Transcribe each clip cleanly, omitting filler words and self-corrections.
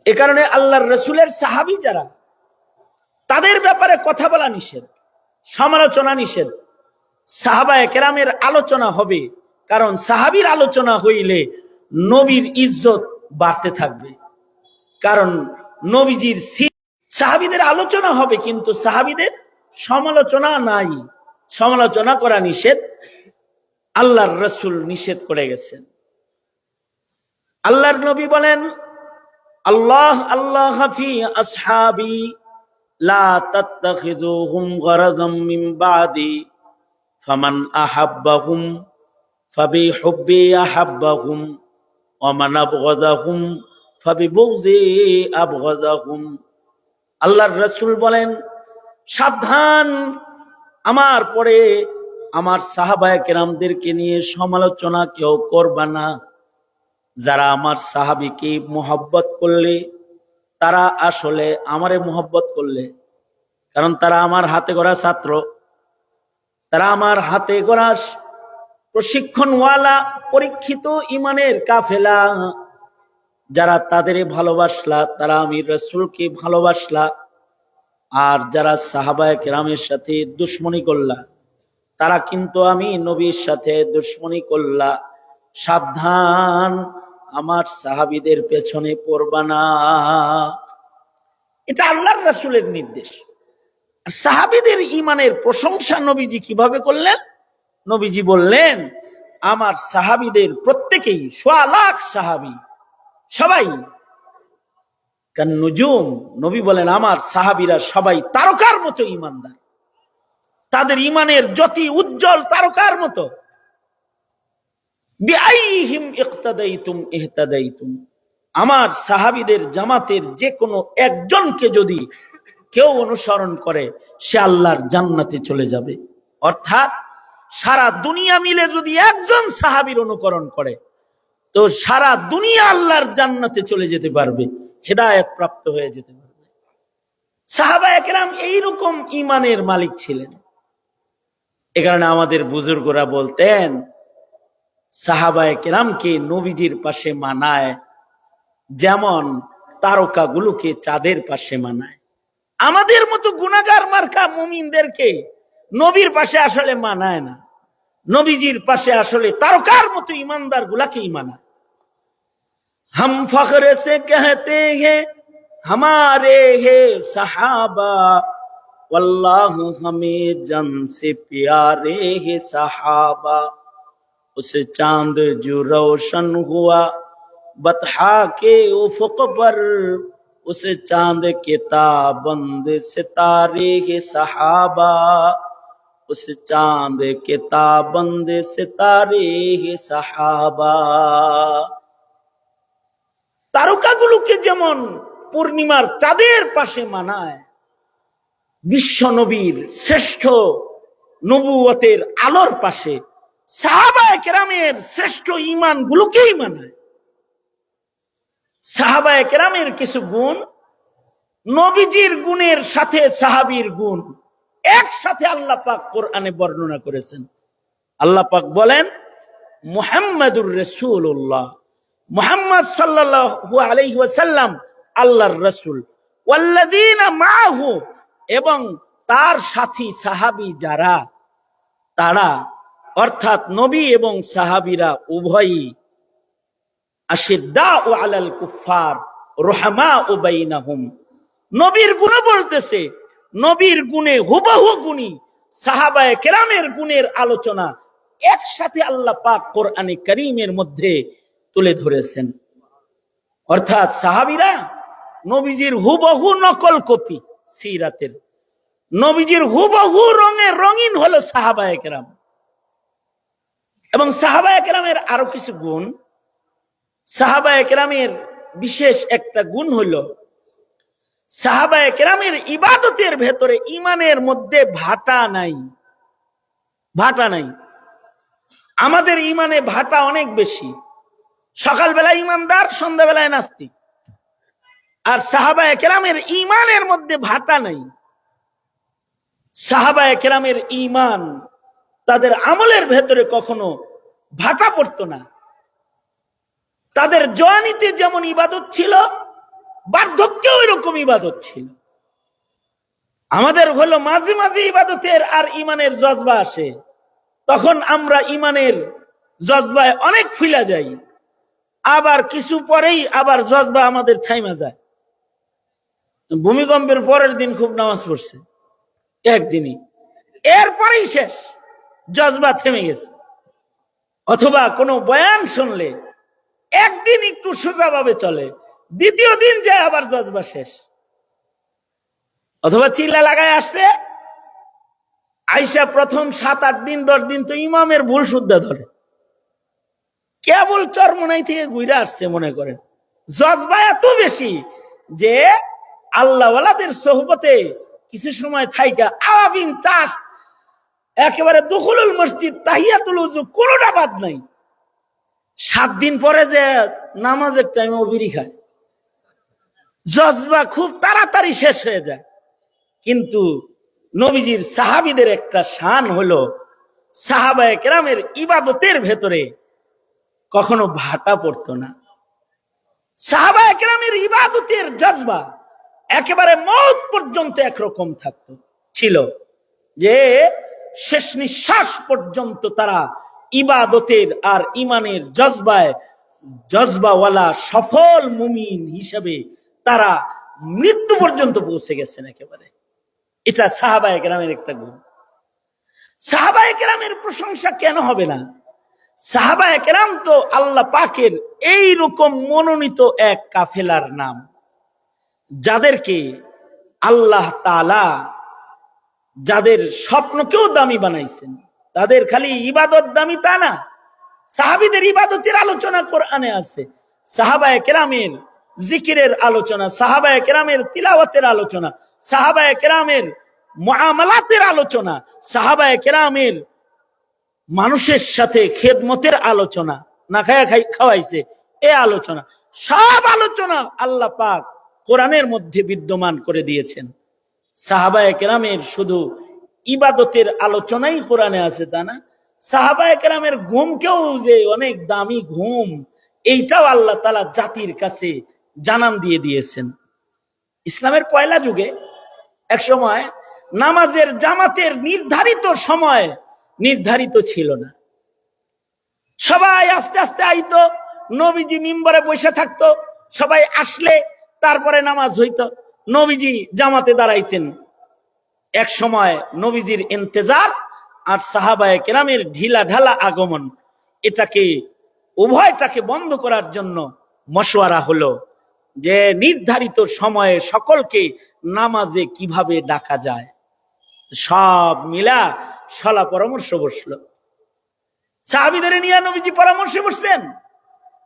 এ কারণে আল্লাহর রসুলের সাহাবী যারা, তাদের ব্যাপারে কথা বলা নিষেধ, সমালোচনা নিষেধ। সাহাবায়ে কেরামের আলোচনা হবে, কারণ সাহাবীর আলোচনা হইলে নবীর ইজ্জত বাড়তে থাকবে। কারণ নবীজির সাহাবীদের আলোচনা হবে, কিন্তু সাহাবীদের সমালোচনা নাই। সমালোচনা করা নিষেধ, আল্লাহর রসুল নিষেধ করে গেছেন। আল্লাহর নবী বলেন, আল্লাহ আল্লাহ ফি আসহাবি লা তাত্তাখিযুহুম গরাযাম মিন বাদি ফামান আহাব্বাহুম ফাবিহুব্বি আহাব্বাহুম ওয়া মান আবগাযাহুম ফাবিবুগযি আবগাযাহুম। আল্লাহর রাসূল বলেন, সাবধান, আমার পরে আমার সাহাবায়ে কেরামদেরকে নিয়ে সমালোচনা কেউ করবা না। যারা আমার সাহাবীকে মুহাব্বত করলে তারা আসলে আমারে মুহাব্বত করলে, কারণ তারা আমার হাতে গড়া ছাত্র, তারা আমার হাতে গড়া প্রশিক্ষণওয়ালা পরীক্ষিত ইমানের কাফেলা। যারা তাদের ভালোবাসলা তারা আমি রাসূলকে ভালোবাসলা, আর যারা সাহাবায়ে কেরামের সাথে দুশমনি করলা তারা কিন্তু আমি নবীর সাথে দুশমনি করলা। সাবধান, আমার সাহাবীদের পেছনে পড়বা না। এটা আল্লাহর রাসূলের নির্দেশ। আর সাহাবীদের ইমানের প্রশংসা নবীজি কিভাবে করলেন? নবীজি বললেন, আমার সাহাবীদের প্রত্যেকেই, সোয়া লাখ সাহাবী, সবাই কান নুজুম। নবী বলেন, আমার সাহাবীরা সবাই তারকার মতো ইমানদার, তাদের ইমানের জ্যোতি উজ্জ্বল তারকার মতো। বিআইহিম ইক্তাদাইতুম ইহতাদাইতুম। আমার সাহাবীদের জামাতের যে কোনো একজনকে যদি কেউ অনুসরণ করে সে আল্লাহর জান্নাতে চলে যাবে। অর্থাৎ সারা দুনিয়া মিলে যদি একজন সাহাবীর অনুকরণ করে তো সারা দুনিয়া আল্লাহর জান্নাতে চলে যেতে পারবে, হেদায়েত প্রাপ্ত হয়ে যেতে পারবে। সাহাবায়ে কেরাম এইরকম ইমানের মালিক ছিলেন। এ কারণে আমাদের বুজুর্গরা বলতেন, সাহাবায়ে কেরামকে নবীজির পাশে মানায় যেমন তারকাগুলোকে চাঁদের পাশে মানায়। আমাদের মতো গুনাহগার মার্কা মুমিনদেরকে নবীর পাশে আসলে মানায় না, নবীজির পাশে আসলে তারকার মতো ইমানদার গুলাকেই মানায়। हम फख्र से कहते हैं हमारे है सहाबा, वल्लाह हमें जन से प्यारे है सहाबा। उस चांद जो रोशन हुआ बतहा के उफक पर, उस चांद के ताबंद सितारे है सहाबा, उस चांद के ताबंद सितारे है सहाबा। তারকাগুলোকে যেমন পূর্ণিমার চাঁদের পাশে মানায়, বিশ্ব নবীর শ্রেষ্ঠ নবুয়তের আলোর পাশে সাহাবায়ে কেরামের শ্রেষ্ঠ ঈমান গুলোকেই মানায়। সাহাবায়ে কেরামের কিছু গুণ নবীজির গুণের সাথে সাহাবীর গুণ একসাথে আল্লাহ পাক কোরআনে বর্ণনা করেছেন। আল্লাহ পাক বলেন, মুহাম্মাদুর রাসূলুল্লাহ, মুহাম্মদ সাল্লাল্লাহু আলাইহি ওয়াসাল্লাম আল্লাহর রাসূল, ওয়াল্লাযীনা মাআহু, এবং তার সাথী সাহাবী যারা, তারা অর্থাৎ নবী এবং সাহাবীরা উভয়ই আশিদ্দাউ আলাল কুফার রুহামাউ বাইনাহুম। নবীর গুণ বলতেছে, নবীর গুণে হুবহু গুণী সাহাবায়ে কেরামের গুণের আলোচনা একসাথে আল্লাহ পাক কোরআনে কারীমের মধ্যে তুলে ধরেছেন। অর্থাৎ সাহাবীরা নবীজির হুবহু নকল কপি সিরাতের, নবীজির হুবহু রঙে রঙিন হলো সাহাবায়ে কেরাম। এবং সাহাবায়ে কেরামের আরো কিছু গুণ, সাহাবায়ে কেরামের বিশেষ একটা গুণ হলো সাহাবায়ে কেরামের ইবাদতের ভেতরে ইমানের মধ্যে ভাটা নাই। ভাটা নাই। আমাদের ইমানে ভাটা অনেক বেশি, সকালবেলায় ইমানদার, সন্ধ্যাবেলায় নাস্তিক। আর সাহাবায়ে কেরামের ইমানের মধ্যে ভাটা নাই। সাহাবায়ে কেরামের ইমান, তাদের আমলের ভেতরে কখনো ভাটা পড়তো না। তাদের জওয়ানিতে যেমন ইবাদত ছিল, বার্ধক্যেও এরকম ইবাদত ছিল। আমাদের হলো মাঝে মাঝে ইবাদতের আর ইমানের জজবা আসে, তখন আমরা ইমানের জজবায় অনেক ফুলা যাই, আবার কিছু পরেই আবার জজবা আমাদের থাইমা যায়। ভূমিকম্পের পরের দিন খুব নামাজ পড়ছে একদিনই, এরপরেই শেষ, জজবা থেমে গেছে। অথবা কোনো বয়ান শুনলে একদিন একটু সোজাভাবে চলে, দ্বিতীয় দিন যায় আবার জজবা শেষ। অথবা চিল্লা লাগায় আসছে, আইসা প্রথম 7-8 দিন 10 দিন তো ইমামের ভুল শুদ্ধা ধরে, কেবল চরমনাই থেকে ঘুরে আসছে মনে করেন। জজবা এত বেশি যে আল্লাহওয়ালাদের সোহবতে কিছু সময় থাইকা আওয়াবিন চাষ একেবারে দুখুলুল মসজিদ তাহিয়াতুল উযু কোনোটা বাদ নাই। 7 দিন পরে যে নামাজের টাইমে বিড়ি খায়, জজবা খুব তাড়াতাড়ি শেষ হয়ে যায়। কিন্তু নবীজির সাহাবীদের একটা শান হলো, সাহাবায়ে কেরামের ইবাদতের ভেতরে কখনো ভাটা পড়তো না। সাহাবায়ে কেরামের ইবাদতের জজবা একেবারে মওত পর্যন্ত একরকম থাকতো, ছিল যে শেষ নিঃশ্বাস পর্যন্ত তারা ইবাদতের আর ইমানের জজবাওয়ালা সফল মুমিন হিসেবে তারা মৃত্যু পর্যন্ত পৌঁছে গেছেন একেবারে। এটা সাহাবায়ে কেরামের একটা গুণ। সাহাবায়ে কেরামের প্রশংসা কেন হবে না? সাহাবায়ে কেরাম তো আল্লাহ পাকের এই রকম মনোনীত এক কাফেলার নাম, যাদেরকে আল্লাহ তাআলা যাদের স্বপ্নকেও দামি বানাইছেন। তাদের খালি ইবাদত দামি তা না, সাহাবীদের ইবাদতের আলোচনা কোরআনে আছে, সাহাবায়ে কেরামের জিকিরের আলোচনা, সাহাবায়ে কেরামের তিলাওয়াতের আলোচনা, সাহাবায়ে কেরামের মুআমালাতের আলোচনা, সাহাবায়ে কেরামের মানুষের সাথে খেদমতের আলোচনা, না খায়া খাওয়াইছে এ আলোচনা, সব আলোচনা আল্লাহ পাক কোরআনের মধ্যে বিদ্যমান করে দিয়েছেন। সাহাবায়ে কেরামের শুধু ইবাদতের আলোচনাই কোরআনে আছে তা না, সাহাবায়ে কেরামের ঘুমকেও যে অনেক দামি ঘুম, এইটাও আল্লাহ তাআলা জাতির কাছে জানান দিয়ে দিয়েছেন। ইসলামের পয়লা যুগে এক সময় নামাজের জামাতের নির্ধারিত সময় নির্ধারিত ছিল না। সবাই আস্তে আস্তে আইতো, নবীজি মিম্বরে বসে থাকতো, সবাই আসলে তারপরে নামাজ হইতো, নবীজি জামাতে দাঁড়াইতেন। এক সময় নবীজির ইন্তেজার আর সাহাবায়ে কেরামের ঢিলা ঢালা আগমন, এটাকে উভয়টাকে বন্ধ করার জন্য মশওয়ারা হলো যে নির্ধারিত সময়ে সকলকে নামাজে কিভাবে ডাকা যায়। সব মিলা সলা পরামর্শ বসলো, সাহাবীদের নিয়ে নবীজি পরামর্শে বসছেন।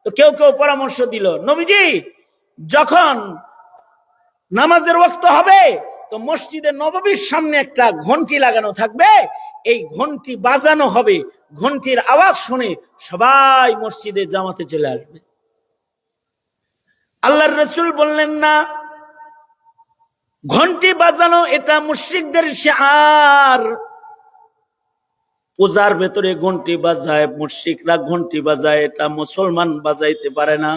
তো কেউ কেউ পরামর্শ দিল, নবীজি যখন নামাজের ওয়াক্ত হবে তো মসজিদে নববীর সামনে একটা ঘন্টি লাগানো থাকবে, এই ঘন্টি বাজানো হবে, ঘন্টির আওয়াজ শুনে সবাই মসজিদে জামাতে চলে আসবে। আল্লাহর রাসূল বললেন, না, ঘন্টি বাজানো এটা মুশরিকদের শিআর। পূজার ভেতরে ঘন্টি বাজায়, মুশরিকরা ঘন্টি বাজায়, এটা মুসলমান বাজাইতে পারে না।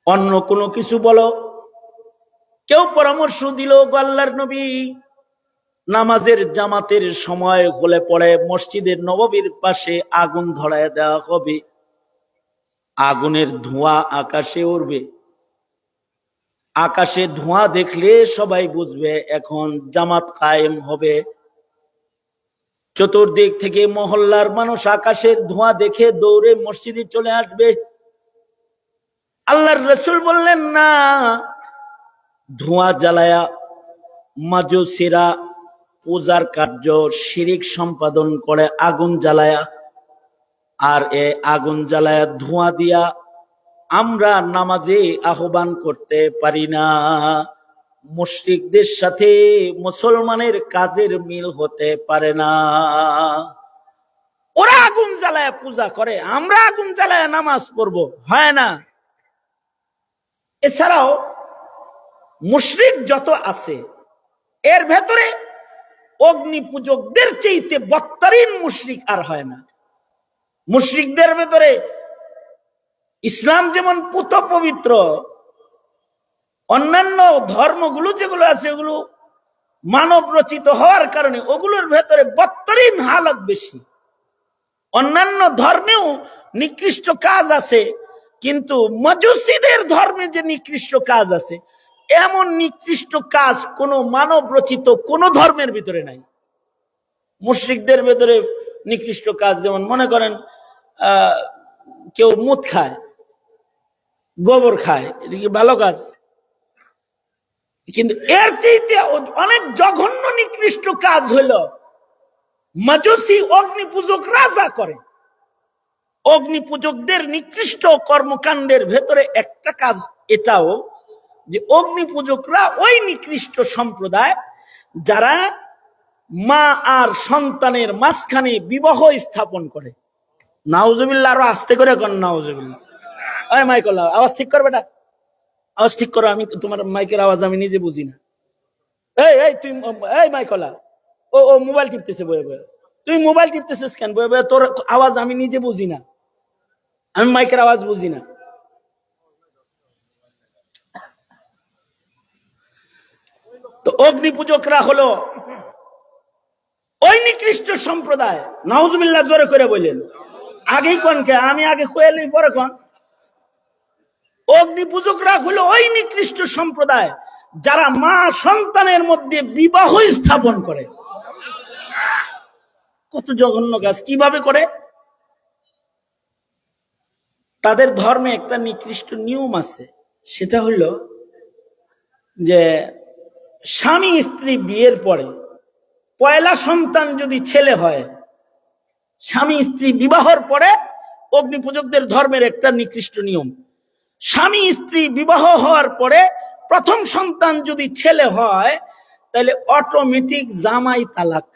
অন্য কোনো কিছু বলো। কেউ পরামর্শ দিল, আল্লাহর নবী নামাজের জামাতের সময় হলে পড়ে মসজিদের নববীর পাশে আগুন ধরায় দেওয়া হবে, আগুনের ধোঁয়া আকাশে উড়বে, আকাশে ধোঁয়া দেখলে সবাই বুঝবে এখন জামাত কায়েম হবে। চতুর্দিক থেকে মহল্লার মানুষ আকাশের ধোঁয়া দেখে দৌড়ে মসজিদে চলে আসবে। আল্লাহর রাসূল বললেন, না, ধোঁয়া জ্বালায়া মাজুসিরা পূজার কার্য শিরিক সম্পাদন করে আগুন জ্বালায়া, আর এ আগুন জ্বালায়া ধোঁয়া দিয়া আমরা নামাজে আহ্বান করতে পারি না। মুশরিকদের সাথে মুসলমানের কাজের মিল হতে পারে না। ওরা আগুন জ্বালায়া পূজা করে, আমরা আগুন জ্বালায়া নামাজ পড়বো, হয় না। এছাড়াও মুশরিক যত আছে এর ভেতরে অগ্নি পূজকদের চাইতে বদতরিন মুশরিক আর হয় না। মুশরিকদের ভেতরে ইসলাম যেমন পুত পবিত্র, অন্যান্য ধর্মগুলো যেগুলো আছে ওগুলো মানব রচিত হওয়ার কারণে ওগুলোর ভেতরে বদতরিন হালত বেশি। অন্যান্য ধর্মেও নিকৃষ্ট কাজ আছে, কিন্তু মজুসীদের ধর্মে যে নিকৃষ্ট কাজ আছে এমন নিকৃষ্ট কাজ কোন মানব রচিত কোন ধর্মের ভিতরে নাই। মুশরিকদের ভেতরে নিকৃষ্ট কাজ, যেমন মনে করেন কেউ মুত খায়, গোবর খায়, এটা কি ভালো কাজ? কিন্তু এর চাইতে অনেক জঘন্য নিকৃষ্ট কাজ হইল মাজুসি অগ্নি পূজক রাজা করে। অগ্নি পূজকদের নিকৃষ্ট কর্মকাণ্ডের ভেতরে একটা কাজ এটাও যে অগ্নি পূজকরা ওই নিকৃষ্ট সম্প্রদায় যারা মা আর সন্তানের মাঝখানে বিবাহ স্থাপন করে। নাউজুবিল্লাহ, আরো আস্তে করে কর নাউজুবিল্লাহ। ওই মাইকলা আওয়াজ ঠিক করবে না, আওয়াজ ঠিক করো। আমি তোমার মাইকের আওয়াজ আমি নিজে বুঝি না। এই তুই এই মাইকলা, ও মোবাইল টিপতেছে বয়ে বয়ে। তুই মোবাইল টিপতেছিস কেন বয়ে বয়ে? তোর আওয়াজ আমি নিজে বুঝি না, আমি মাইকের আওয়াজ বুঝি না। তো অগ্নি পূজকরা হলো ওই নিকৃষ্ট সম্প্রদায়। নাউজুবিল্লাহ জোরে করে বললেন। আগেই কনকে আমি আগে কয়েলি পরে কন। অগ্নি পূজকরা হলো ওই নিকৃষ্ট সম্প্রদায় যারা মা সন্তানের মধ্যে বিবাহ স্থাপন করে। কত জঘন্য কাজ! কিভাবে করে? তাদের ধর্মে একটা নিকৃষ্ট নিয়ম আছে, সেটা হলো যে স্বামী স্ত্রী বিয়ের পরে পয়লা সন্তান যদি ছেলে হয়, স্বামী স্ত্রী বিবাহের পরে অগ্নি পূজকদের ধর্মের একটা নিকৃষ্ট নিয়ম, স্বামী স্ত্রী বিবাহ হওয়ার পরে প্রথম সন্তান যদি ছেলে হয় তাহলে অটোমেটিক জামাই তালাক।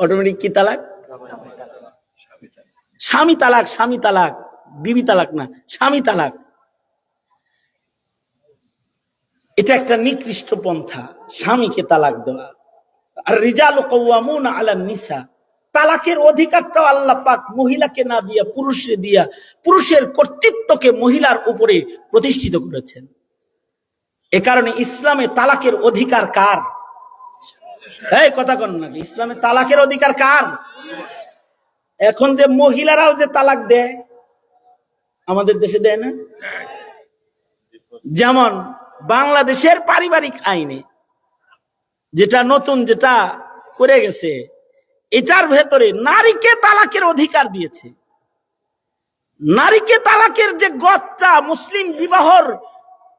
অটোমেটিক কি তালাক? স্বামী তালাক। স্বামী তালাক, বিবি তালাক না, স্বামী তালাক। এটা একটা নিকৃষ্ট পন্থা, স্বামীকে তালাক দেওয়া। আর রিজালু কাওয়ামুনা আলান নিসা, তালাকের অধিকারটাও আল্লাহ পাক মহিলাকে না দিয়া পুরুষে দিয়া পুরুষের কর্তৃত্বকে মহিলার উপরে প্রতিষ্ঠিত করেছেন। এ কারণে ইসলামে তালাকের অধিকার কার? এই কথা কন না, ইসলামে তালাকের অধিকার কার? এখন যে মহিলারাও যে তালাক দেয় আমাদের দেশে দেয় না, যেমন বাংলাদেশের পারিবারিক আইনে যেটা নতুন যেটা করে গেছে, এটার ভেতরে নারীকে তালাকের অধিকার দিয়েছে। নারীকে তালাকের যে গদটা মুসলিম বিবাহর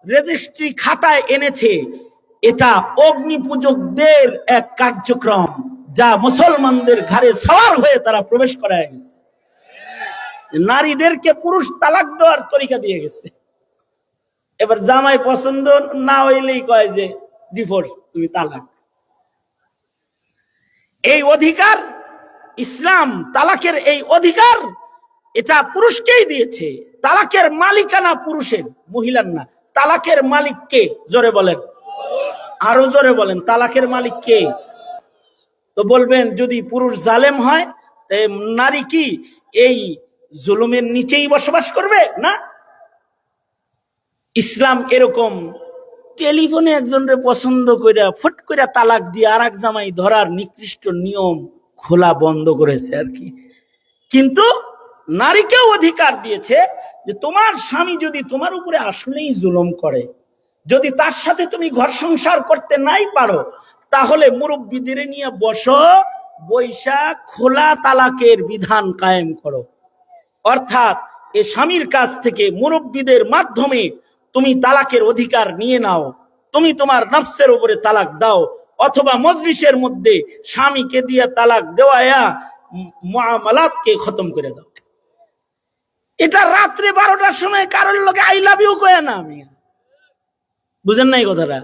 রেজিস্ট্রি খাতায় এনেছে, এটা অগ্নি পূজকদের এক কার্যক্রম যা মুসলমানদের ঘরে সওয়ার হয়ে তারা প্রবেশ করায় গেছে। নারীদেরকে পুরুষ তালাক দেওয়ার তরিকা দিয়ে গেছে। এবার জামাই পছন্দ না হইলেই কয় যে ডিভোর্স, তুমি তালাক। এই অধিকার ইসলাম, তালাকের এই অধিকার এটা পুরুষকেই দিয়েছে। তালাকের মালিকানা পুরুষের, মহিলার না। তালাকের মালিক কে? জোরে বলেন, আরো জোরে বলেন। তালাকের মালিক কে? তো বলবেন যদি পুরুষ জালেম হয় নারী কি এই জুলুমের নিচেই বসবাস করবে? না, ইসলাম এরকম টেলিফোনে একজনের পছন্দ করে ফট করে তালাক দিয়ে আর এক জামাই ধরার নিকৃষ্ট নিয়ম খোলা বন্ধ করেছে আর কি। কিন্তু নারীকেও অধিকার দিয়েছে যে তোমার স্বামী যদি তোমার উপরে আসলেই জুলুম করে, যদি তার সাথে তুমি ঘর সংসার করতে নাই পারো, তাহলে মুরব্বীদের নিয়ে বসো, বৈশা খোলা তালাকের বিধান কায়েম করো। অর্থাৎ এ স্বামীর কাছ থেকে মুরব্বীদের মাধ্যমে তুমি তালাকের অধিকার নিয়ে নাও। তুমি তোমার নফসের উপরে তালাক দাও, অথবা মজলিসের মধ্যে স্বামীকে দিয়ে তালাক দেওয়া মুআমালাতকে খতম করে দাও। এটা রাত্রে 12টার সময় কারোর লোকে আই লাভ ইউ কয় না। আমি বুঝেন নাই কথাটা?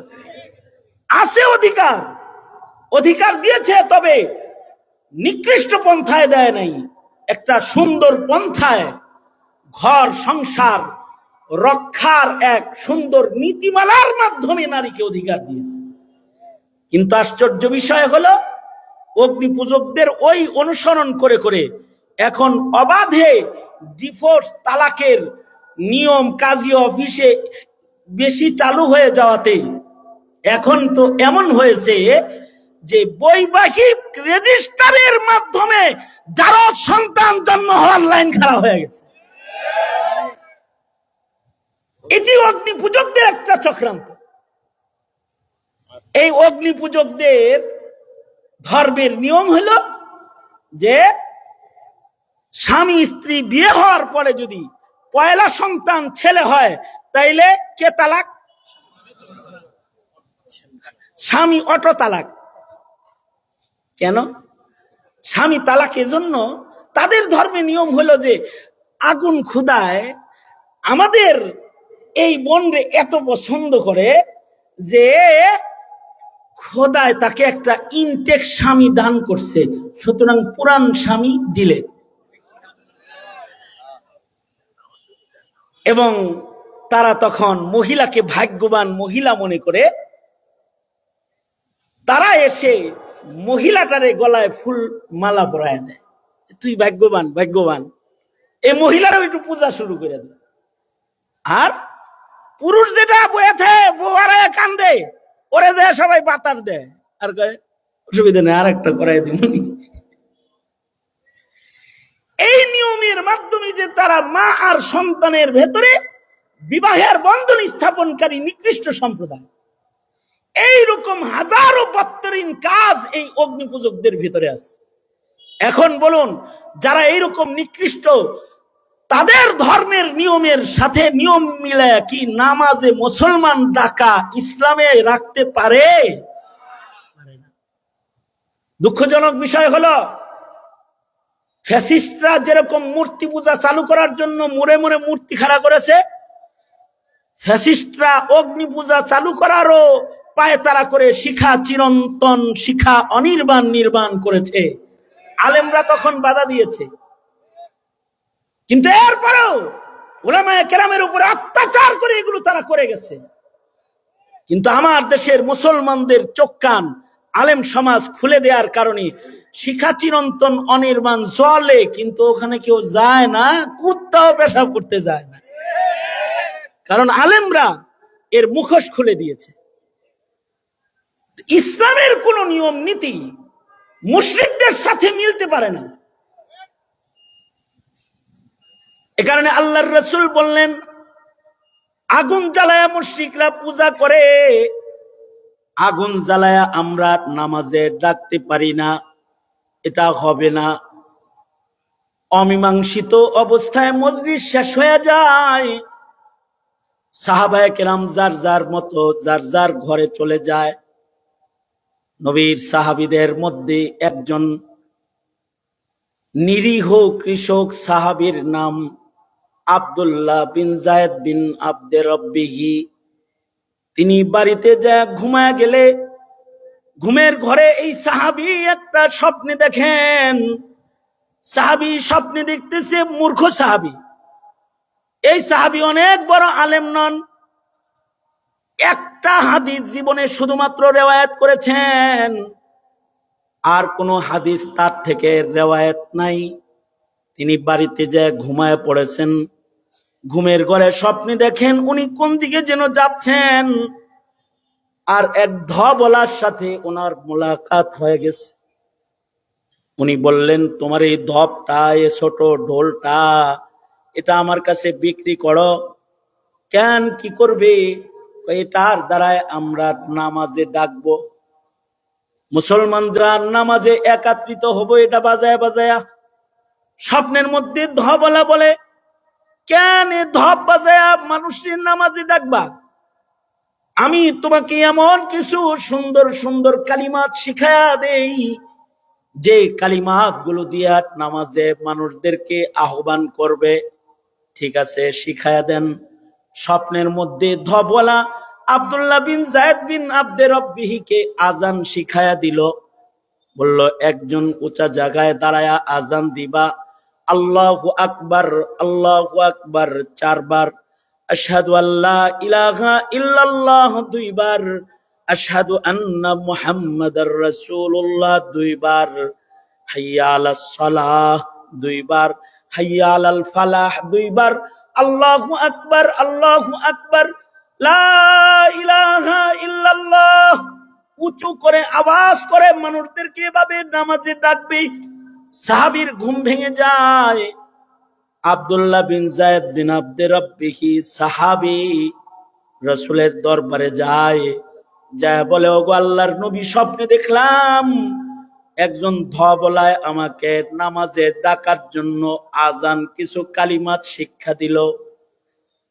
আছে অধিকার, অধিকার দিয়েছে, তবে নিকৃষ্ট পন্থায় দেয় নাই। একটা সুন্দর পন্থায় ঘর সংসার রক্ষার এক সুন্দর নীতিমালার মাধ্যমে নারীকে অধিকার দিয়েছে। কিন্তু আশ্চর্য বিষয় হলো অগ্নি পূজকদের ওই অনুসরণ করে করে এখন অবাধে ডিভোর্স, তালাকের নিয়ম কাজী অফিসে বেশি চালু হয়ে যাওয়াতে এখন তো এমন হয়েছে যে বৈবাহিক রেজিস্টারের মাধ্যমে যারা সন্তান জন্ম হওয়ার লাইন খাড়া হয়ে গেছে। এটি অগ্নি পূজকদের একটা চক্রান্ত। এই অগ্নি পূজকদের ধর্মের নিয়ম হলো যে স্বামী স্ত্রী বিয়ে হওয়ার পরে যদি পয়লা সন্তান ছেলে হয় তাইলে কে তালাক? স্বামী অটো তালাক। কেন স্বামী তালাক? এজন্য তাদের ধর্মের নিয়ম হলো যে আগুন খুদায় আমাদের এই বোনরে এত পছন্দ করে যে খোদায় তাকে একটা ইনটেক স্বামী দান করছে, সুতরাং পুরান স্বামী দিলে। এবং তারা তখন মহিলাকে ভাগ্যবান মহিলা মনে করে তারা এসে মহিলাটারে গলায় ফুল মালা পরায় দেয়, তুই ভাগ্যবান ভাগ্যবান। এই মহিলারও একটু পূজা শুরু করে দেয়। আর পুরুষ যেটা বয়েছে বোয়ারায় কান্দে, ওরে দেয় সবাই বাতার দেয় আর কয় অসুবিধা নেই আর একটা করাই দিব। এই নিয়মের মাধ্যমে যে তারা মা আর সন্তানের ভেতরে বিবাহের বন্ধন স্থাপনকারী নিকৃষ্ট সম্প্রদায়, এইরকম হাজারো বত্তরিন কাজ এই অগ্নি পূজকদের ভিতরে আছে। এখন বলুন, যারা এইরকম নিকৃষ্ট তাদের ধর্মের নিয়মের সাথে নিয়ম মিলে কি নামাজে মুসলমান ডাকা ইসলামে রাখতে পারে? দুঃখজনক বিষয় হলো ফ্যাসিস্টরা যেরকম মূর্তি পূজা চালু করার জন্য মোড়ে মোড়ে মূর্তি খাড়া করেছে, ফ্যাসিস্টরা অগ্নি পূজা চালু করারও পায়তারা করে শিখা চিরন্তন শিখা অনির্বাণ নির্বাণ করেছে। আলেমরা তখন বাধা দিয়েছে, কিন্তু এরপরেও উলামায়ে কেরামের উপরে অত্যাচার করে এগুলো তারা করে গেছে। কিন্তু আমার দেশের মুসলমানদের চোখ কান আলেম সমাজ খুলে দেওয়ার কারণে শিখা চিরন্তন অনির্বাণ চলে, কিন্তু ওখানে কেউ যায় না, কুত্তাও পেশাব করতে যায় না, কারণ আলেমরা এর মুখোশ খুলে দিয়েছে। ইসলামের কোন নিয়ম নীতি মুশরিকদের সাথে মিলতে পারে না। এ কারণে আল্লাহর রাসূল বললেন, আগুন জ্বালায়া মুশরিকরা পূজা করে, আগুন জ্বালায়া আমরা নামাজে ডাকতে পারি না, এটা হবে না। অমীমাংসিত অবস্থায় মজলিস শেষ হয়ে যায়, সাহাবায়ে কেরাম যার যার মতো যার যার ঘরে চলে যায়। নবীর সাহাবীদের মধ্যে একজন নিরীহ কৃষক সাহাবীর নাম আব্দুল্লাহ বিন যায়েদ বিন আব্দে রব্বিহি। তিনি বাড়িতে যায় ঘুমায় গেলে ঘুমের ঘরে এই সাহাবী একটা স্বপ্নে দেখেন। সাহাবী স্বপ্নে দেখতেছে, মূর্খ সাহাবী। এই সাহাবী অনেক বড় আলেম নন, একটা হাদিস জীবনে শুধুমাত্র রেওয়ায়াত করেছেন, আর কোন হাদিস তার থেকে রেওয়ায়াত নাই। তিনি বাড়িতে যায় ঘুমায় পড়েছেন, ঘুমের ঘরে স্বপ্নে দেখেন উনি কোন দিকে যেন যাচ্ছেন, আর এক ধবলার সাথে ওনার মোলাকাত হয়ে গেছে। উনি বললেন, তোমার এই ধবটা, এই ছোট ঢোলটা, এটা আমার কাছে বিক্রি করো। কেন, কি করবে? এটার দ্বারায় আমরা নামাজে ডাকবো, মুসলমানরা নামাজে একত্রিত হব, এটা বাজায় বাজায়া। স্বপ্নের মধ্যে ধবলা বলে, কেন ধপ বাজায়া মানুষের নামাজে ডাকবা? আমি তোমাকে এমন কিছু সুন্দর সুন্দর কালিমাত শিখায়া দেই, যে কালিমাত গুলো দিয়া নামাজে মানুষদেরকে আহ্বান করবে। ঠিক আছে, শিখায়া দেন। স্বপ্নের মধ্যে ধবলা আব্দুল্লাহ বিন যায়েদ বিন আব্দে রব্বিহিকে আজান শিখায়া দিল। বলল, একজন উঁচা জায়গায় দাঁড়ায়া আজান দিবা, আল্লাহু আকবার আল্লাহু আকবার 4 বার, আশহাদু আল্লা ইলাহা ইল্লাল্লাহ 2 বার, আশহাদু আন্না মুহাম্মাদার রাসূলুল্লাহ 2 বার, হাইয়া আলাস সালাহ 2 বার, হাইয়া আলাল ফালাহ 2 বার, আল্লাহু আকবার, আল্লাহু আকবার, লা ইলাহা ইল্লাল্লাহ উঁচু করে আওয়াজ করে মানুষদেরকে এভাবে নামাজে ডাকবে। সাহাবীর ঘুম ভেঙে যায়। আব্দুল্লাহ বিন যায়েদ বিন আব্দে রাব্বিহি সাহাবী রাসূলের দরবারে যায়, বলে, ওগো আল্লাহর নবী, স্বপ্নে দেখলাম একজন ধবলায় আমাকে নামাজে ডাকার জন্য আজান কিছু কালিমাত শিক্ষা দিল।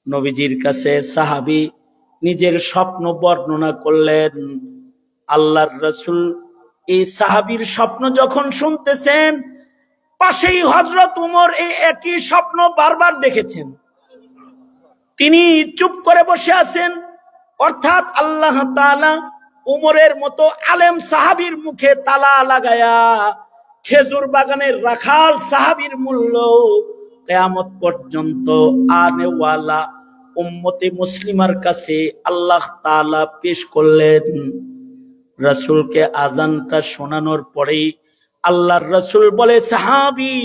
নবীজির কাছে সাহাবী নিজের স্বপ্ন বর্ণনা করলেন। আল্লাহর রাসূল এই সাহাবীর স্বপ্ন যখন শুনতেছেন, পাশেই হযরত উমর এই একই স্বপ্ন বারবার দেখেছেন। তিনি চুপ করে বসে আছেন। অর্থাৎ আল্লাহ তাআলা উমরের মতো আলেম সাহাবীর মুখে তালা লাগায়া খেজুর বাগানের রাখাল সাহাবীর মূল্য কিয়ামত পর্যন্ত আনেওয়ালা উম্মতে মুসলিমার কাছে আল্লাহ তাআলা পেশ করলেন। রাসূলকে আজানটা শোনানোর পরেই আল্লাহর রাসূল বলে, সাহাবী,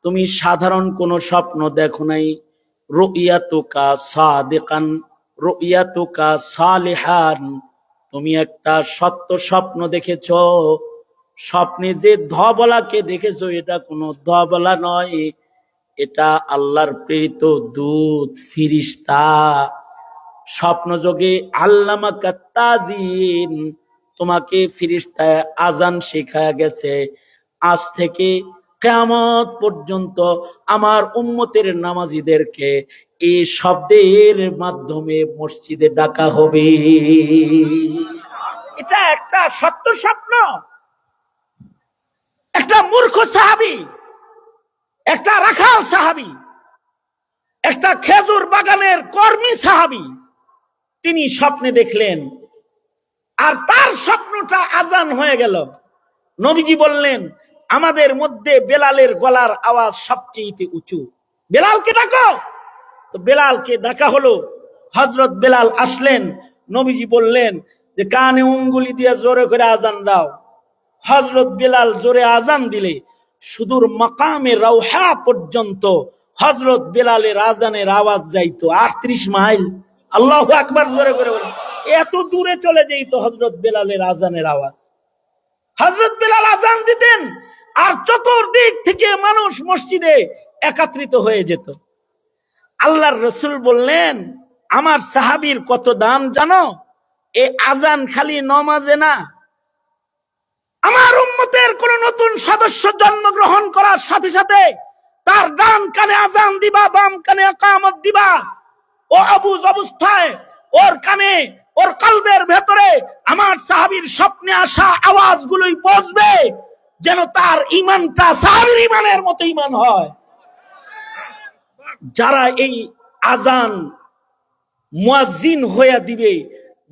তুমি সাধারণ কোন স্বপ্ন দেখো নাই। রুইয়াতুকা সাদিকান রুইয়াতুকা সালিহান, তুমি একটা সত্য স্বপ্ন দেখেছো। স্বপ্নে যে ধবলাকে দেখেছো, এটা কোনো ধবলা নয়, এটা আল্লাহর প্রেরিত দূত, ফেরেশতা। স্বপ্নযোগে আল্লামাকা তাজিন, তোমাকে ফেরেশতা আজান শেখায়া গেছে। আজ থেকে কিয়ামত পর্যন্ত আমার উম্মতের নামাজীদেরকে এই শব্দের মাধ্যমে মসজিদে ডাকা হবে। এটা একটা সত্য স্বপ্ন। একটা মূর্খ সাহাবী, একটা রাখাল সাহাবী, একটা খেজুর বাগানের কর্মী সাহাবী, তিনি স্বপ্নে দেখলেন, আর তার স্বপ্নটা আজান হয়ে গেল। নবীজি বললেন, আমাদের মধ্যে বেলালের গলার আওয়াজ সবচেয়ে উঁচু, বেলালকে ডাকো। তো বেলালকে ডাকা হলো। হযরত বেলাল আসলেন। নবীজি বললেন যে কানে উঙ্গুলি দিয়ে জোরে করে আজান দাও। হযরত বেলাল জোরে আজান দিলে সুদূর মাকামে রাউহা পর্যন্ত হযরত বেলালের আজানের আওয়াজ যাইতো 38 মাইল। আল্লাহু আকবার জোরে করে বলেন। এত দূরে চলে যাইতো হযরত বেলালের আজানের আওয়াজ। হযরত বেলাল আজান দিতেন আর চতুর্দিক থেকে মানুষ মসজিদে একত্রিত হয়ে যেত। আল্লাহর রাসূল বললেন, আমার সাহাবীর কত দাম জানো? এই আজান খালি নামাজে না, আমার উম্মতের কোন নতুন সদস্য জন্মগ্রহণ করার সাথে সাথে তার ডান কানে আজান দিবা, বাম কানে ইকামত দিবা। ও অবুঝ অবস্থায় ওর কানে, ওর কলবের ভেতরে আমার সাহাবীর স্বপ্নে আসা আওয়াজগুলোই পৌঁছবে, যেন তার ঈমানটা সাহাবীর ঈমানের মতো ঈমান হয়। যারা এই আজান মুয়াজ্জিন হয়ে দিবে,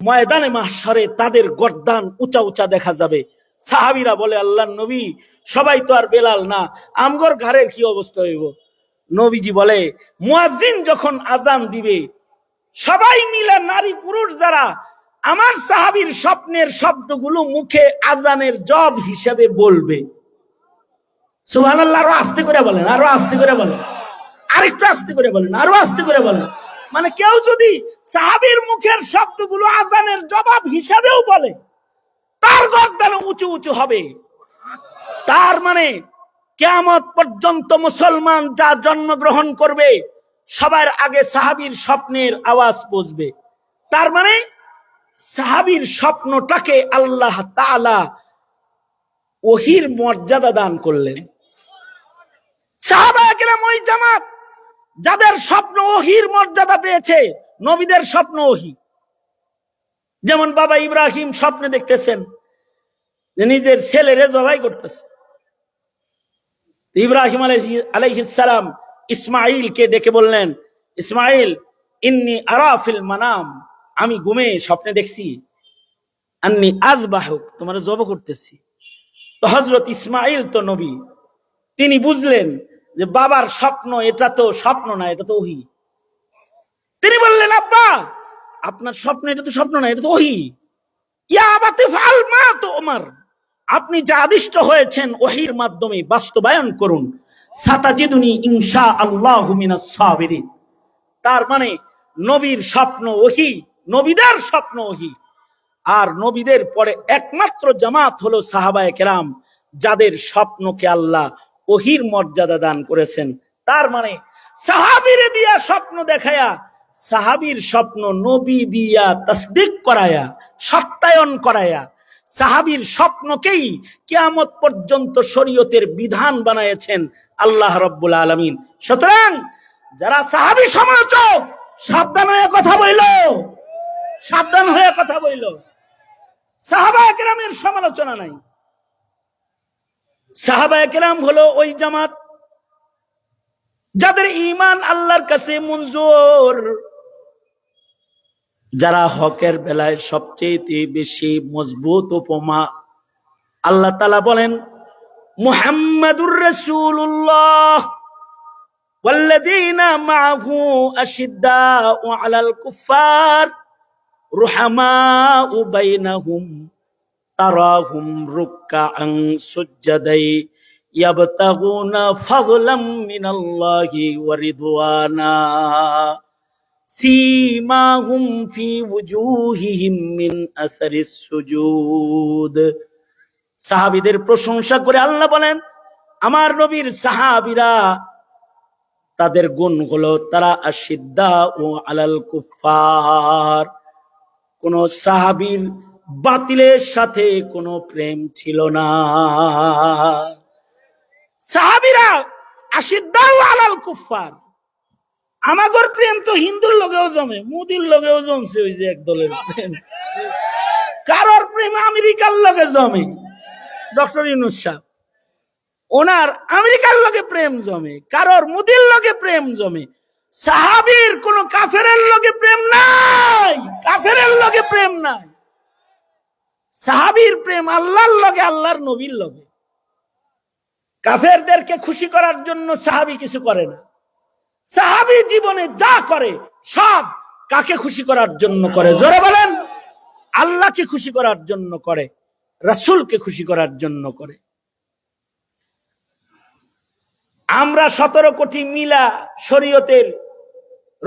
ময়দানে মাহশারে তাদের গর্দান উঁচা উঁচা দেখা যাবে। সাহাবীরা বলে, আল্লাহর নবী, সবাই তো আর বেলাল না, আমগর ঘরের কি অবস্থা হইব? নবীজি বলে, মুয়াজ্জিন যখন আজান দিবে, সবাই মিলে নারী পুরুষ যারা আমার সাহাবীর স্বপ্নের শব্দগুলো মুখে আজানের জব হিসেবে বলবে। সুবহানাল্লাহ। আরো আস্তে করে বলেন, আরো আস্তে করে বলেন, আরেকটু আস্তে করে বলেন, আরো আস্তে করে বলেন। মানে কেউ যদি সাহাবীর মুখের শব্দগুলো আজানের জবাব হিসাবেও বলে, তার গর্দান উঁচু উঁচু হবে। তার মানে কিয়ামত পর্যন্ত মুসলমান যা জন্মগ্রহণ করবে, সবার আগে সাহাবীর স্বপ্নের আওয়াজ পৌঁছবে। তার মানে সাহাবীর স্বপ্নটাকে আল্লাহ তাআলা ওহীর মর্যাদা দান করলেন। সাহাবায়ে কেরাম ওই জামাত যাদের স্বপ্ন ওহীর মর্যাদা পেয়েছে। নবীদের স্বপ্ন ওহী। যেমন বাবা ইব্রাহিম স্বপ্নে দেখতেছেন যে নিজের ছেলেরে জবাই করতেছে। ইব্রাহিম আলাইহিস সালাম ইসমাঈলকে ডেকে বললেন, ইসমাঈল, ইন্নী আরা ফিল মানাম, আমি ঘুমে স্বপ্নে দেখছি, আন্নী আযবাহুক, তোমার জবাই করতেছি। তো হযরত ইসমাঈল তো নবী, তিনি বুঝলেন যে বাবার স্বপ্ন এটা তো স্বপ্ন না, এটা তো ওহী। তিনি বললেন, আব্বা, আপনার স্বপ্ন এটা তো স্বপ্ন না, এটা তো ওহী। ইয়া আবাতি ফাআল মা তুমার, আপনি যা আদিষ্ট হয়েছেন ওহীর মাধ্যমে বাস্তবায়ন করুন। সাতাজিদুনি ইনশাআল্লাহু মিনাস সাবিরিন, তার মানে নবীর স্বপ্ন ওহী, নবীদের স্বপ্ন ওহী। আর নবীদের পরে একমাত্র জামাত হলো সাহাবায়ে কেরাম, যাদের স্বপ্নকে আল্লাহ ওহীর মর্যাদা দান করেছেন। তার মানে সাহাবীরে দিয়া স্বপ্ন দেখায়া, সাহাবীর স্বপ্ন নবী দিয়া তাসদিক করায়া, সত্যায়ন করায়া, সাহাবীর স্বপ্নকেই কিয়ামত পর্যন্ত শরীয়তের বিধান বানায়েছেন আল্লাহ রাব্বুল আলামিন। সুতরাং যারা সাহাবী সমালোচক, সাবধান হয়ে কথা বইল, সাবধান হয়ে কথা বইল। সাহাবায়ে কেরামের সমালোচনা নাই। সাহাবায়ে কেরাম হলো ওই জামাত যাদের ঈমান আল্লাহর কাছে মঞ্জুর, যারা হকের বেলায় সবচেয়ে বেশি মজবুত উপমা। আল্লাহ তাআলা বলেন, মুহাম্মাদুর রাসূলুল্লাহ ওয়াল্লাযীনা মাআহু আশিদ্দাউ আলাল কুফফার রুহামাউ বাইনাহুম তারাহুম রুকআন সুজদাই ইয়াবতাগুনা ফাযলাম মিনাল্লাহি ওয়া রিদওয়ানা সীমাহুম ফি ওয়ুজুহিহিম মিন আসারিস সুজুদ। সাহাবীদের প্রশংসা করে আল্লাহ বলেন, আমার নবীর সাহাবীরা, তাদের গুণ হলো তারা আশিদ্দাউ আলাল কুফফার। কোন সাহাবীর বাতিলের সাথে কোনো প্রেম ছিল না। সাহাবীরা আশিদ্দাউ আলাল কুফফার। আমাগর প্রেম তো হিন্দুর লগেও জমে, মুদির লগেও জমছে, ওই যে এক দলের প্রেম। কারোর প্রেম আমেরিকার লগে জমে, ডক্টর ইউনূস সাহেব, ওনার আমেরিকার লগে প্রেম জমে, কারোর মুদির লগে প্রেম জমে। সাহাবীর কোন কাফেরের লগে প্রেম নাই, কাফেরের লগে প্রেম নাই। সাহাবীর প্রেম আল্লাহর লগে, আল্লাহর নবীর লগে। কাফেরদেরকে খুশি করার জন্য সাহাবী কিছু করে না। সাহাবী জীবনে যা করে সব কাকে খুশি করার জন্য করে? জোরে বলেন। আল্লাহকে খুশি করার জন্য করে, রাসূলকে খুশি করার জন্য করে। আমরা 17 কোটি মিলা শরীয়তের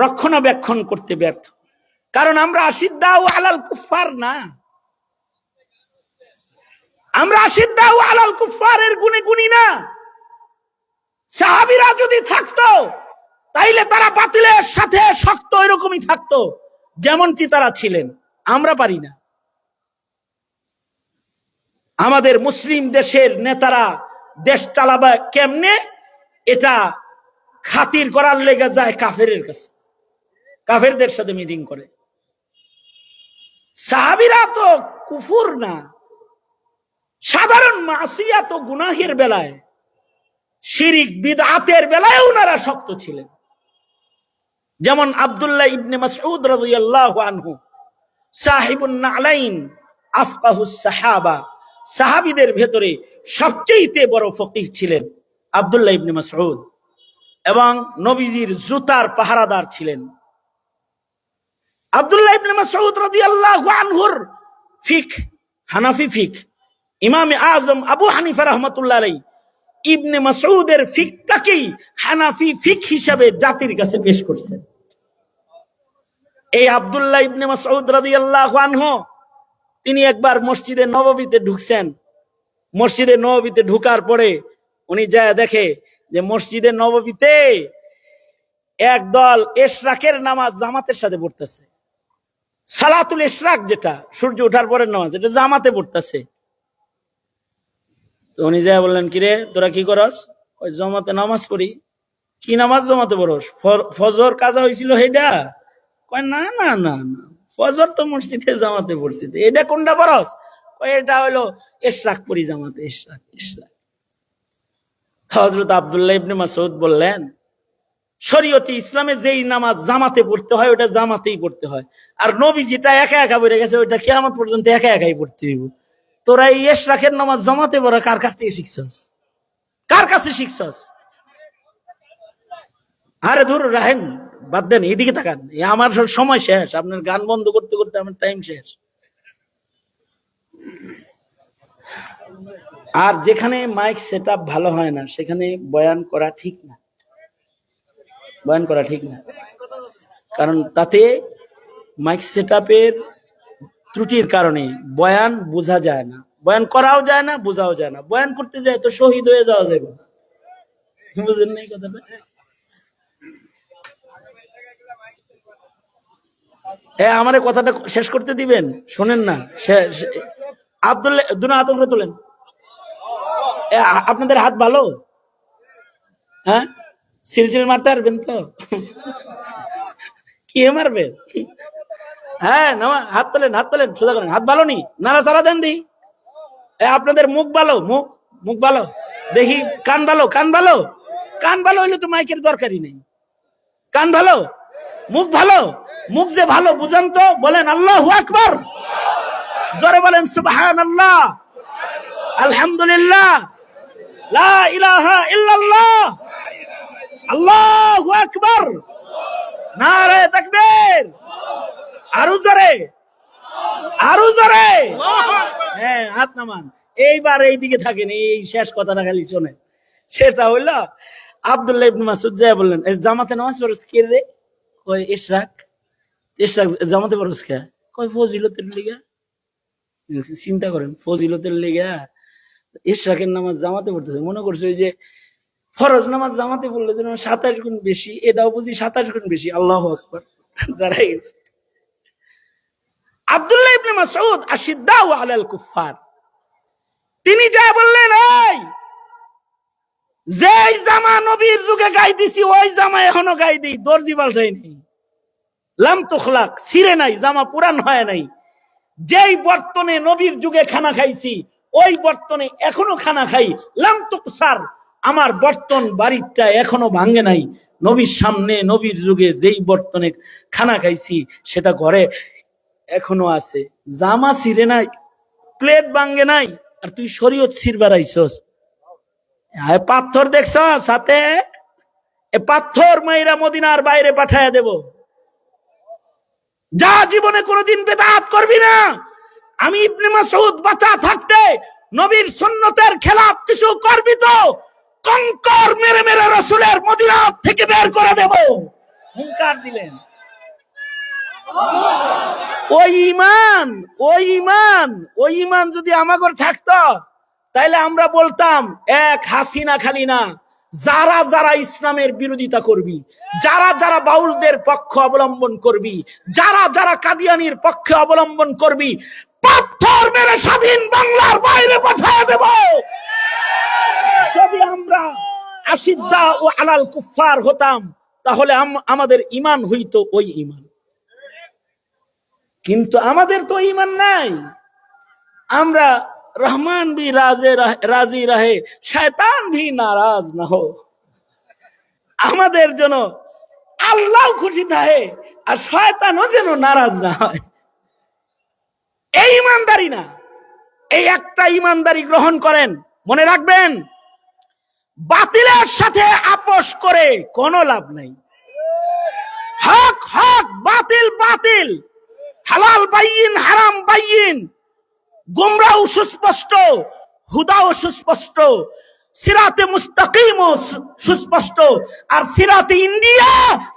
রক্ষণাবেক্ষণ করতে ব্যর্থ, কারণ আমরা আশিদ্দাউ আলাল কুফফার না। আমরা আশিদ্দাউ আলাল কুফফারের গুণে গুণী না। সাহাবীরা যদি থাকতো তাইলে তারা বাতিলের সাথে শক্ত এরকমই থাকতো যেমনটি তারা ছিলেন। আমরা পারি না। আমাদের মুসলিম দেশের নেতারা দেশ চালাবে কেমনে, এটা খাতির করার লেগে যায় কাফেরের কাছে, কাফেরদের সাথে মিটিং করে। সাহাবীরা তো কুফুর না, সাধারণ মাসিয়াত ও গুনাহের বেলায়, শিরিক বিদআতের বেলায় ওনারা শক্ত ছিলেন। যেমন আব্দুল্লাহ ইবনে মাসউদ রাদিয়াল্লাহু আনহু, সাহিবুন নালাইন, আফকাহুস সাহাবা, সাহাবীদের ভেতরে সবচেয়ে বড় ফকিহ ছিলেন আব্দুল্লাহ ইবনে মাসউদ, এবং নবীজির জুতার পাহারাদার ছিলেন। আব্দুল্লাহ ইবনে মাসউদ রাদিয়াল্লাহু আনহুর ফিকহ, হানাফি ফিকহ, ইমামে আজম আবু হানিফা রাহমাতুল্লাহ আলাইহি ইবনে মাসউদের ফিকহটাকেই হানাফি ফিকহ হিসেবে জাতির কাছে পেশ করছেন। এই আব্দুল্লাহ ইবনে মাসউদ রাদিয়াল্লাহু আনহু তিনি একবার মসজিদে নববীতে ঢুকছেন। মসজিদে নববীতে ঢুকার পরে উনি যায় দেখে যে মসজিদে নববীতে একদল ইশরাকের নামাজ জামাতের সাথে পড়তেছে। সালাতুল ইশরাক, যেটা সূর্য ওঠার পরের নামাজ, এটা জামাতে পড়তেছে। তো উনি যায় বললেন, কিরে তোরা কি করস? ওই জামাতে নামাজ পড়ি। কি নামাজ জমাতে পড়স? ফজর কাজা হয়েছিল হেডা? কয় না না না না, ফজর তো মসজিদে জামাতে পড়ছি। এটা কোনটা পড়স? কয় এটা হলো ইশরাক পড়ি জামাতে, ইশরাক ইশরাক। হযরত আব্দুল্লাহ ইবনে মাসউদ বললেন, শরীয়তে ইসলামে যেই নামাজ জামাতে পড়তে হয় ওটা জামাতেই পড়তে হয়, আর নবী যেটা একা একা পড়ে গেছে ওইটা কিয়ামত পর্যন্ত একা একাই পড়তে হইব। তোরা এই ইশরাকের নামাজ জামাতে পড়া কার কাছ থেকে শিখছস? কার কাছে শিখছস? আরে ধুর রাহেন, বাদ দেন, এদিকে তাকান। আমার সময় শেষ, আপনার গান বন্ধ করতে করতে আমার টাইম শেষ। আর যেখানে মাইক সেটআপ ভালো হয় না সেখানে বয়ান করা ঠিক না, বয়ান করা ঠিক না। কারণ তাতে মাইক সেটআপের ত্রুটির কারণে বয়ান বোঝা যায় না, বয়ান করাও যায় না, বোঝাও যায় না। বয়ান করতে যায় তো শহীদ হয়ে যাওয়া যাবে, বুঝলেন না এই কথাটা? হ্যাঁ, আমার এই কথাটা শেষ করতে দিবেন, শোনেন না। আব্দুল্লাহ দুনা হাত উপরে তোলেন। আপনাদের হাত ভালো? হ্যাঁ, সিলসিল মারতে পারবেন তো? কি মারবে? হ্যাঁ, হাত তোলেন, হাত তোলেন, সোজা করেন। হাত ভালো নি, নাড়া চাড়া দেন দি। আপনাদের মুখ ভালো? মুখ মুখ ভালো দেখি। কান ভালো? কান ভালো? কান ভালো হইলে তো মাইকের দরকারই নেই। কান ভালো, মুখ ভালো? মুখ যে ভালো বুঝান তো, বলেন আল্লাহু আকবার, জোরে বলেন সুবহানাল্লাহ, আলহামদুলিল্লাহ, লা ইলাহা ইল্লাল্লাহ, আল্লাহু আকবার, নারে তাকবীর, আরো জোরে, আরো জোরে। হ্যাঁ, হাত নামান। এইবার এইদিকে থাকেন, এই শেষ কথাটা খালি শোনেন। সেটা হইলো আব্দুল্লাহ ইবনে মাসউদ যা বললেন, জামাতে নামাজ পড়ছ কে রে? কই ইশরাক। ইশরাক জামাতে পড়ছ কে? কই ফজিলতের লিগা। চিন্তা করেন, ফজিলতের লিগা ইশরাকের নামাজ জামাতে পড়তেছে। মনে করছে ওই যে ফরজ নামাজ জামাতে পড়লে যেন 27 গুণ বেশি, এটাও বুঝি 27 গুণ বেশি। আল্লাহু আকবার, দাঁড়াই গেছে। আব্দুল্লাহ ইবনে মাসউদ আশিদ্দাউ আলাল কুফার, তিনি যা বললেন, এই যেই জামা নবীর যুগে গাই দিছি ওই জামা এখনো গাই দিই, দর্জি পাল্টাই নেই, লাম তুখলাক, ছিঁড়ে নাই, জামা পুরান হয় নাই। যেই বর্তনে নবীর যুগে খানা খাইছি ওই বর্তনে এখনো খানা খাই, লাম তুকসার, আমার বর্তন বাড়িটা এখনো ভাঙে নাই। নবীর সামনে নবীর যুগে যেই বর্তনে খানা খাইছি সেটা ঘরে এখনো আছে। জামা ছিঁড়ে নাই, প্লেট ভাঙে নাই, আর তুই শরীয়ত ছিঁড়বার আইছস। পাথর দেখছ সাথে? এ পাথর মাইরা মদিনার বাইরে পাঠায়া দেব। যা, জীবনে কোনোদিন বেদাত করবি না। আমি ইবনে মাসউদ বাঁচা থাকতে নবীর সুন্নতের খেলাফ কিছু করবি তো কঙ্কর মেরে মেরে রাসূলের মদিনা থেকে বের করে দেব। হুঙ্কার দিলেন। ওই ঈমান, ওই ঈমান, ওই ঈমান যদি আমাগর থাকতো তাইলে আমরা বলতাম, এক হাসিনা খালি না, যারা যারা ইসলামের বিরোধিতা করবি, যারা যারা বাউলদের পক্ষ অবলম্বন করবি, যারা যারা কাদিয়ানির পক্ষে অবলম্বন করবি, পাথর মেরে স্বাধীন বাংলার বাইরে পাঠিয়ে দেব। যদি আমরা আশিদ্দা ও আলাল কুফার হতাম তাহলে আমাদের ঈমান হইতো ওই ঈমান। কিন্তু আমাদের তো ঈমান নাই। আমরা रहमान भी राजी रहे, शैतान भी नाराज ना हो। আমাদের জন্য আল্লাহ খুশি থাকে আর শয়তানও যেন নারাজ না হয়। এই ইমানদারি না, এই একটা ইমানদারি গ্রহণ করেন। মনে রাখবেন, বাতিলের সাথে আপোষ করে কোনো লাভ নাই। হক হক, বাতিল বাতিল, হালাল বাইয়িন, হারাম বাইয়িন, গুমরাহ সুস্পষ্ট, হুদাও সুস্পষ্ট, সিরাতে মুস্তাকিম সুস্পষ্ট, আর সিরাতে ইন্ডিয়া,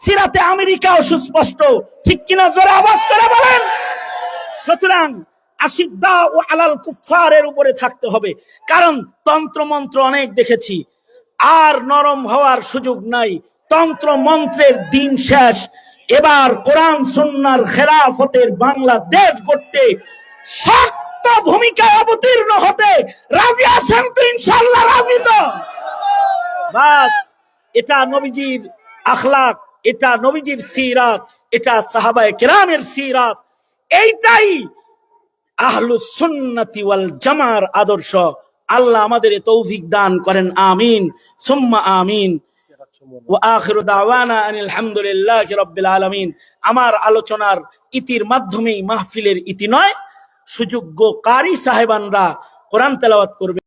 সিরাতে আমেরিকাও সুস্পষ্ট। ঠিক কিনা? জোরে আওয়াজ করে বলেন। সুতরাং আশিদ্দা ও আলাল কুফারের উপরে থাকতে হবে। কারণ তন্ত্র মন্ত্র অনেক দেখেছি, আর নরম হওয়ার সুযোগ নাই। তন্ত্র মন্ত্রের দিন শেষ। এবার কোরআন সুন্নাহর খেলাফতের বাংলাদেশ গড়তে শক্ত ভূমিকায় অবতীর্ণ হতে রাজি আছেন তো? ইনশাআল্লাহ রাজি তো? বাস, এটা নবীজির আখলাক, এটা নবীজির সিরাত, এটা সাহাবায়ে কেরামের সিরাত, এইটাই আহলুস সুন্নাতি ওয়াল জামার আদর্শ। আল্লাহ আমাদের তৌফিক দান করেন, আমিন সুম্মা আমিন। ওয়া আখিরু দাওয়ানা আনিল হামদুলিল্লাহি রাব্বিল আলামিন। আমার আলোচনার ইতির মাধ্যমেই মাহফিলের ইতি নয়, সুযোগ্য কারি সাহেবানরা কোরআন তেলাওয়াত করবে।